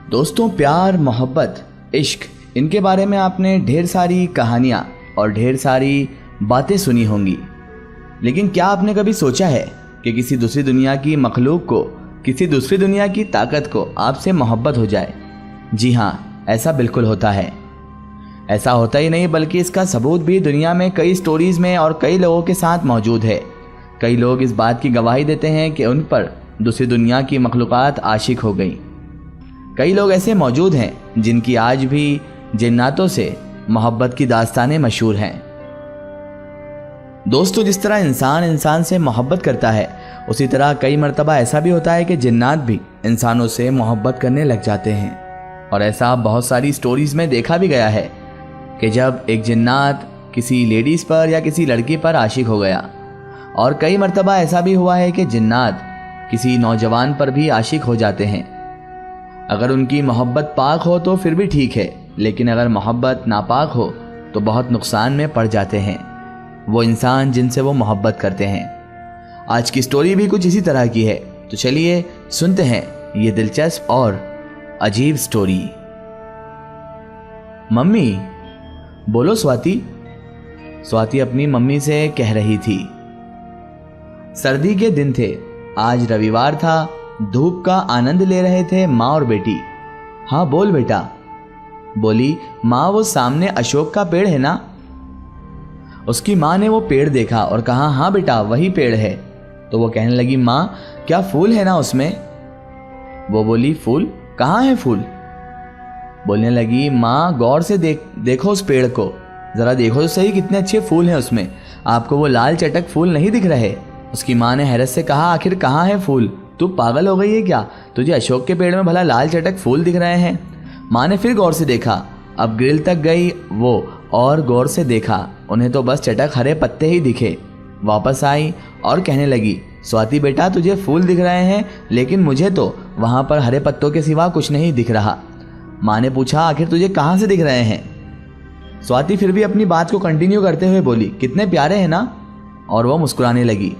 दोस्तों, प्यार, मोहब्बत, इश्क, इनके बारे में आपने ढेर सारी कहानियाँ और ढेर सारी बातें सुनी होंगी। लेकिन क्या आपने कभी सोचा है कि किसी दूसरी दुनिया की मखलूक को, किसी दूसरी दुनिया की ताकत को आपसे मोहब्बत हो जाए? जी हाँ, ऐसा बिल्कुल होता है। ऐसा होता ही नहीं बल्कि इसका सबूत भी दुनिया में कई स्टोरीज में और कई लोगों के साथ मौजूद है। कई लोग इस बात की गवाही देते हैं कि उन पर दूसरी दुनिया की मखलूकात आशिक हो गई। कई लोग ऐसे मौजूद हैं जिनकी आज भी जिन्नातों से मोहब्बत की दास्तानें मशहूर हैं। दोस्तों, जिस तरह इंसान इंसान से मोहब्बत करता है, उसी तरह कई मर्तबा ऐसा भी होता है कि जिन्नात भी इंसानों से मोहब्बत करने लग जाते हैं। और ऐसा बहुत सारी स्टोरीज में देखा भी गया है कि जब एक जिन्नात किसी लेडीज़ पर या किसी लड़की पर आशिक हो गया। और कई मर्तबा ऐसा भी हुआ है कि जिन्नात किसी नौजवान पर भी आशिक हो जाते हैं। अगर उनकी मोहब्बत पाक हो तो फिर भी ठीक है, लेकिन अगर मोहब्बत नापाक हो तो बहुत नुकसान में पड़ जाते हैं वो इंसान जिनसे वो मोहब्बत करते हैं। आज की स्टोरी भी कुछ इसी तरह की है, तो चलिए सुनते हैं ये दिलचस्प और अजीब स्टोरी। मम्मी बोलो स्वाति, स्वाति अपनी मम्मी से कह रही थी। सर्दी के दिन थे, आज रविवार था, धूप का आनंद ले रहे थे माँ और बेटी। हाँ बोल बेटा, बोली माँ वो सामने अशोक का पेड़ है ना? उसकी माँ ने वो पेड़ देखा और कहा हाँ बेटा वही पेड़ है। तो वो कहने लगी माँ क्या फूल है ना उसमें? वो बोली फूल कहाँ है फूल? बोलने लगी माँ गौर से देखो उस पेड़ को, जरा देखो तो सही कितने अच्छे फूल हैं उसमें, आपको वो लाल चटक फूल नहीं दिख रहे? उसकी माँ ने हैरत से कहा आखिर कहाँ है फूल? तू पागल हो गई है क्या? तुझे अशोक के पेड़ में भला लाल चटक फूल दिख रहे हैं? माँ ने फिर गौर से देखा, अब ग्रिल तक गई वो और गौर से देखा, उन्हें तो बस चटक हरे पत्ते ही दिखे। वापस आई और कहने लगी स्वाति बेटा तुझे फूल दिख रहे हैं, लेकिन मुझे तो वहाँ पर हरे पत्तों के सिवा कुछ नहीं दिख रहा। माँ ने पूछा आखिर तुझे कहाँ से दिख रहे हैं? स्वाति फिर भी अपनी बात को कंटिन्यू करते हुए बोली कितने प्यारे हैं ना? और वो मुस्कुराने लगी।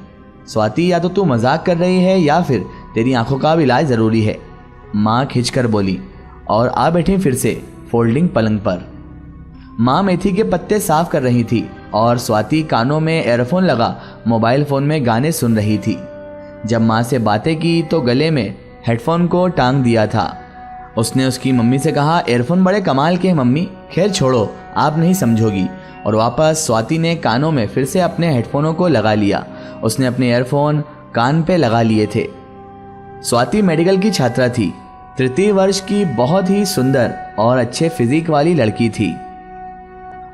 स्वाति या तो तू मजाक कर रही है या फिर तेरी आंखों का भी इलाज ज़रूरी है, माँ खिंचकर बोली और आ बैठी फिर से फोल्डिंग पलंग पर। माँ मेथी के पत्ते साफ कर रही थी और स्वाति कानों में एयरफोन लगा मोबाइल फ़ोन में गाने सुन रही थी। जब माँ से बातें की तो गले में हेडफोन को टांग दिया था। उसने उसकी मम्मी से कहा एयरफोन बड़े कमाल के हैं मम्मी, खैर छोड़ो आप नहीं समझोगी। और वापस स्वाति ने कानों में फिर से अपने हेडफोनों को लगा लिया। उसने अपने एयरफोन कान पे लगा लिए थे। स्वाति मेडिकल की छात्रा थी, तृतीय वर्ष की, बहुत ही सुंदर और अच्छे फिजिक वाली लड़की थी।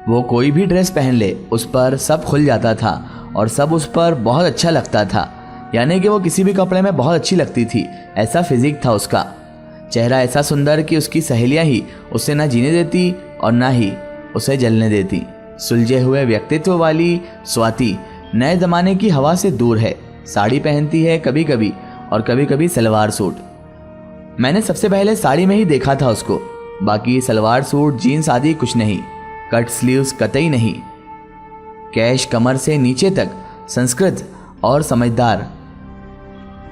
वो कोई भी ड्रेस पहन ले उस पर सब खुल जाता था और सब उस पर बहुत अच्छा लगता था, यानी कि वो किसी भी कपड़े में बहुत अच्छी लगती थी, ऐसा फिजिक था उसका। चेहरा ऐसा सुंदर कि उसकी सहेलियां ही उसे ना जीने देती और ना ही उसे जलने देती। सुलझे हुए व्यक्तित्व वाली स्वाति नए ज़माने की हवा से दूर है, साड़ी पहनती है कभी कभी और कभी कभी सलवार सूट। मैंने सबसे पहले साड़ी में ही देखा था उसको, बाकी सलवार सूट जीन्स आदि कुछ नहीं, कट स्लीव्स कतई नहीं, कैश कमर से नीचे तक, संस्कृत और समझदार।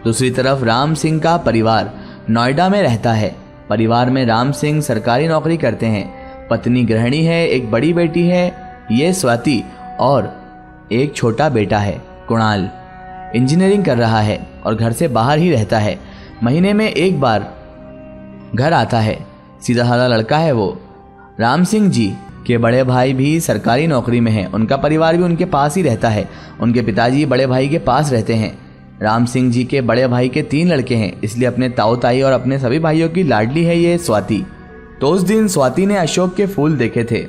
दूसरी तरफ राम सिंह का परिवार नोएडा में रहता है। परिवार में राम सिंह सरकारी नौकरी करते हैं, पत्नी गृहिणी है, एक बड़ी बेटी है ये स्वाति और एक छोटा बेटा है कुणाल, इंजीनियरिंग कर रहा है और घर से बाहर ही रहता है, महीने में एक बार घर आता है। सीधा साधा लड़का है वो। राम सिंह जी के बड़े भाई भी सरकारी नौकरी में हैं, उनका परिवार भी उनके पास ही रहता है, उनके पिताजी बड़े भाई के पास रहते हैं। राम सिंह जी के बड़े भाई के 3 लड़के हैं, इसलिए अपने ताऊ ताई और अपने सभी भाइयों की लाडली है ये स्वाति। तो उस दिन स्वाति ने अशोक के फूल देखे थे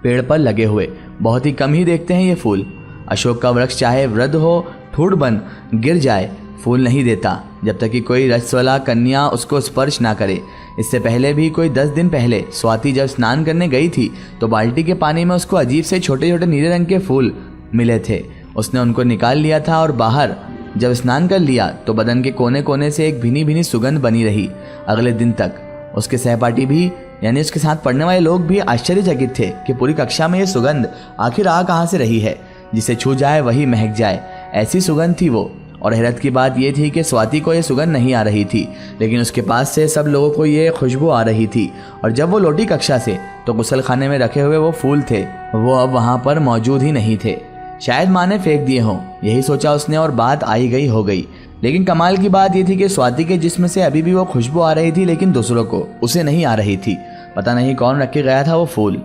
पेड़ पर लगे हुए, बहुत ही कम ही देखते हैं ये फूल। अशोक का वृक्ष चाहे वृद्ध हो, ठूठ बन गिर जाए, फूल नहीं देता जब तक कि कोई रजस्वला कन्या उसको स्पर्श ना करे। इससे पहले भी कोई 10 दिन पहले स्वाति जब स्नान करने गई थी तो बाल्टी के पानी में उसको अजीब से छोटे छोटे नीले रंग के फूल मिले थे। उसने उनको निकाल लिया था और बाहर जब स्नान कर लिया तो बदन के कोने कोने से एक भीनी भीनी सुगंध बनी रही। अगले दिन तक उसके सहपाठी भी यानी उसके साथ पढ़ने वाले लोग भी आश्चर्यचकित थे कि पूरी कक्षा में ये सुगंध आखिर आ कहाँ से रही है, जिसे छू जाए वही महक जाए, ऐसी सुगंध थी वो। और हैरत की बात यह थी कि स्वाति को यह सुगंध नहीं आ रही थी, लेकिन उसके पास से सब लोगों को ये खुशबू आ रही थी। और जब वो लौटी कक्षा से तो गुसल खाने में रखे हुए वो फूल थे, वो अब वहाँ पर मौजूद ही नहीं थे। शायद माँ ने फेंक दिए हों, यही सोचा उसने और बात आई गई हो गई। लेकिन कमाल की बात यह थी कि स्वाति के जिस्म से अभी भी वो खुशबू आ रही थी, लेकिन दूसरों को उसे नहीं आ रही थी। पता नहीं कौन रख के गया था वो फूल।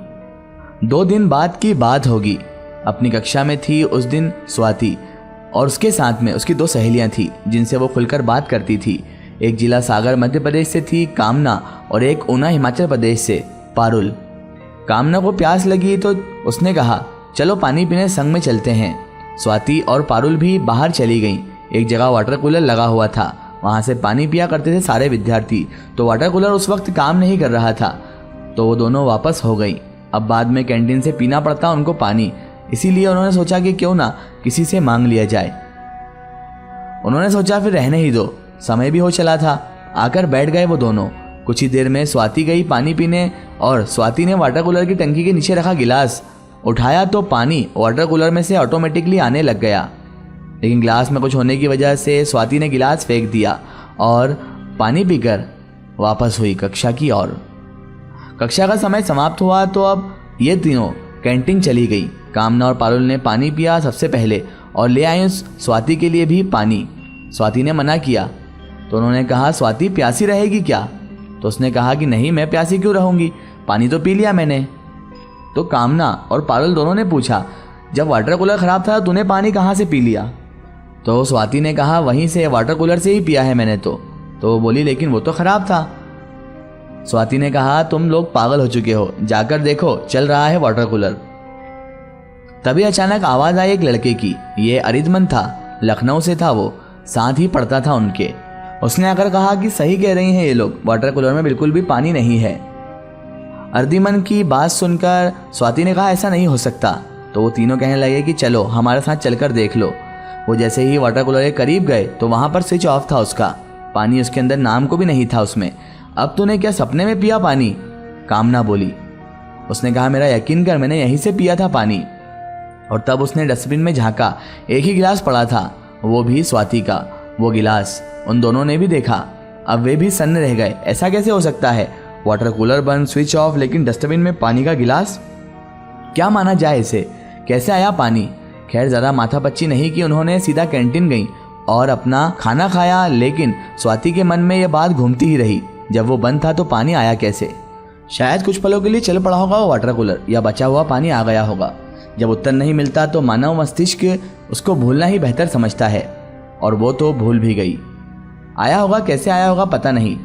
2 दिन बाद की बात होगी। अपनी कक्षा में थी उस दिन स्वाति और उसके साथ में उसकी 2 सहेलियां थी जिनसे वो खुलकर बात करती थी। एक जिला सागर मध्य प्रदेश से थी कामना और एक ऊना हिमाचल प्रदेश से पारुल। कामना को प्यास लगी तो उसने कहा चलो पानी पीने संग में चलते हैं। स्वाति और पारुल भी बाहर चली गईं। एक जगह वाटर कूलर लगा हुआ था, वहाँ से पानी पिया करते थे सारे विद्यार्थी। तो वाटर कूलर उस वक्त काम नहीं कर रहा था, तो वो दोनों वापस हो गई। अब बाद में कैंटीन से पीना पड़ता उनको पानी, इसीलिए उन्होंने सोचा कि क्यों ना किसी से मांग लिया जाए। उन्होंने सोचा फिर रहने ही दो, समय भी हो चला था। आकर बैठ गए वो दोनों। कुछ ही देर में स्वाति गई पानी पीने और स्वाति ने वाटर कूलर की टंकी के नीचे रखा गिलास उठाया तो पानी वाटर कूलर में से ऑटोमेटिकली आने लग गया। लेकिन गिलास में कुछ होने की वजह से स्वाति ने गिलास फेंक दिया और पानी पीकर वापस हुई कक्षा की ओर। कक्षा का समय समाप्त हुआ तो अब ये तीनों कैंटीन चली गई। कामना और पारुल ने पानी पिया सबसे पहले और ले आई स्वाति के लिए भी पानी। स्वाति ने मना किया तो उन्होंने कहा स्वाति प्यासी रहेगी क्या? तो उसने कहा कि नहीं, मैं प्यासी क्यों रहूँगी, पानी तो पी लिया मैंने। तो कामना और पारुल दोनों ने पूछा जब वाटर कूलर ख़राब था तूने पानी कहाँ से पी लिया? तो स्वाति ने कहा वहीं से, वाटर कूलर से ही पिया है मैंने। तो वो बोली लेकिन वो तो ख़राब था। स्वाति ने कहा तुम लोग पागल हो चुके हो, जाकर देखो चल रहा है वाटर कूलर। तभी अचानक आवाज़ आई एक लड़के की। ये अरिदमन था, लखनऊ से था वो, साथ ही पढ़ता था उनके। उसने आकर कहा कि सही कह रही हैं ये लोग, वाटर कूलर में बिल्कुल भी पानी नहीं है। अरिदमन की बात सुनकर स्वाति ने कहा ऐसा नहीं हो सकता। तो वो तीनों कहने लगे कि चलो हमारे साथ चलकर देख लो। वो जैसे ही वाटर कूलर के करीब गए तो वहाँ पर स्विच ऑफ था उसका, पानी उसके अंदर नाम को भी नहीं था उसमें। अब तूने क्या सपने में पिया पानी? कामना बोली। उसने कहा मेरा यकीन कर, मैंने यहीं से पिया था पानी। और तब उसने डस्टबिन में झांका, एक ही गिलास पड़ा था, वो भी स्वाति का। वो गिलास उन दोनों ने भी देखा। अब वे भी सन्न रह गए, ऐसा कैसे हो सकता है? वाटर कूलर बंद, स्विच ऑफ, लेकिन डस्टबिन में पानी का गिलास। क्या माना जाए इसे, कैसे आया पानी? खैर ज़्यादा माथापच्ची नहीं की, उन्होंने सीधा कैंटीन गई और अपना खाना खाया। लेकिन स्वाति के मन में यह बात घूमती ही रही, जब वो बंद था तो पानी आया कैसे? शायद कुछ पलों के लिए चल पड़ा होगा वो वाटर कूलर, या बचा हुआ पानी आ गया होगा। जब उत्तर नहीं मिलता तो मानव मस्तिष्क उसको भूलना ही बेहतर समझता है, और वो तो भूल भी गई। आया होगा, कैसे आया होगा पता नहीं।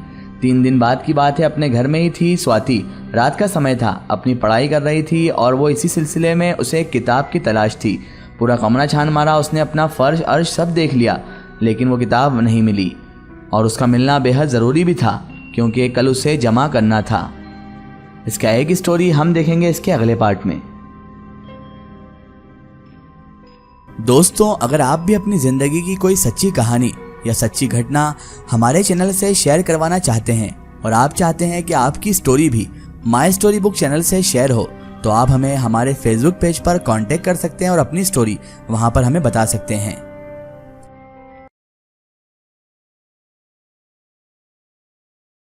3 दिन बाद की बात है, अपने घर में ही थी स्वाति। रात का समय था, अपनी पढ़ाई कर रही थी और वो इसी सिलसिले में उसे एक किताब की तलाश थी। पूरा कमरा छान मारा उसने, अपना फर्श अर्श सब देख लिया, लेकिन वो किताब नहीं मिली। और उसका मिलना बेहद ज़रूरी भी था, क्योंकि कल उसे जमा करना था। इसका एक स्टोरी हम देखेंगे इसके अगले पार्ट में। दोस्तों, अगर आप भी अपनी ज़िंदगी की कोई सच्ची कहानी या सच्ची घटना हमारे चैनल से शेयर करवाना चाहते हैं और आप चाहते हैं कि आपकी स्टोरी भी माय स्टोरी बुक चैनल से शेयर हो, तो आप हमें हमारे फेसबुक पेज पर कांटेक्ट कर सकते हैं और अपनी स्टोरी वहां पर हमें बता सकते हैं।